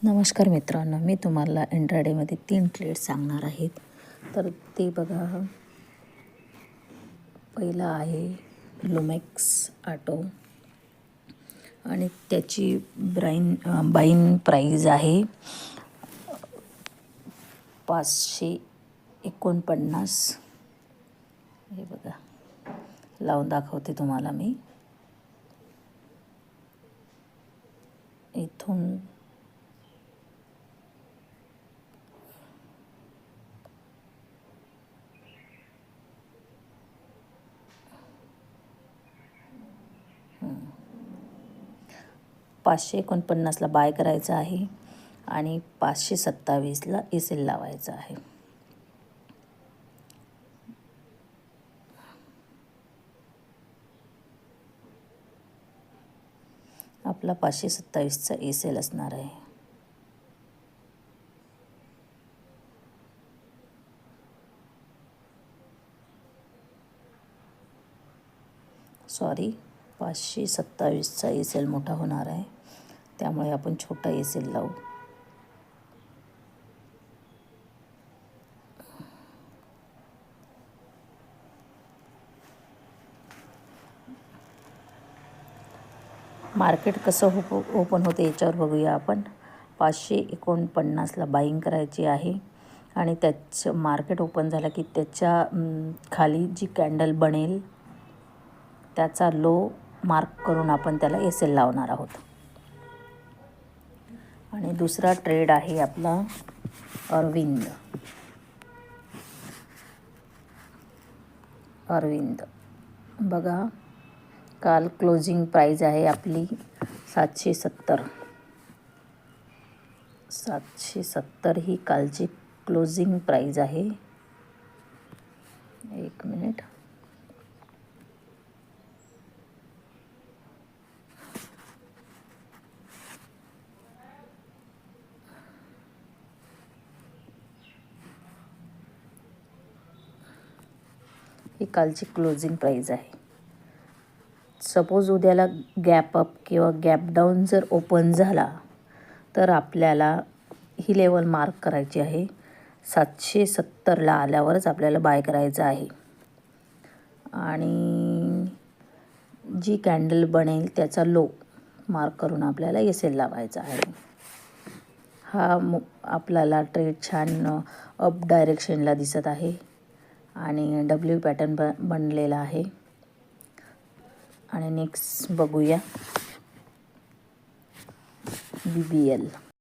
नमस्कार मित्रांनो, मी तुम्हाला इंट्राडेमध्ये 3 ट्रेड सांगणार आहेत. तर ते बघा, पहिला आहे लुमेक्स ऑटो आणि त्याची बाईन प्राईज आहे 549. हे बघा, लावून दाखवते तुम्हाला मी. इथून $549ला बाय करायचं आहे आणि 527ला एसेल लावायचं आहे. आपला 527चा एसेल असणार आहे. सॉरी, 527चा एसेल मोठा होणार आहे, त्यामुळे आपण छोटा एसेल लावू. मार्केट कसं ओपन होते याच्यावर बघूया आपण. 549ला बाईंग करायची आहे आणि त्याचं मार्केट ओपन झालं की त्याच्या खाली जी कॅन्डल बनेल त्याचा लो मार्क करून आपण त्याला एसेल लावणार आहोत. आणि दुसरा ट्रेड आहे आपला अरविंद. बघा, काल क्लोजिंग प्राईज आहे आपली 770 ही कालची क्लोजिंग प्राईज आहे. एक मिनिट. ही कालची क्लोजिंग प्राईज आहे. सपोज उद्याला गॅप अप किंवा गॅप डाऊन जर ओपन झाला तर आपल्याला ही लेवल मार्क करायची आहे. 770ला आल्यावरच आपल्याला बाय करायचं आहे आणि जी कॅन्डल बनेल त्याचा लो मार्क करून आपल्याला एसेल लावायचा आहे. हा आपल्याला ट्रेड छान अप डायरेक्शनला दिसत आहे आणि डब्ल्यू पॅटर्न बनलेला आहे. आणि नेक्स्ट बघूया BBL.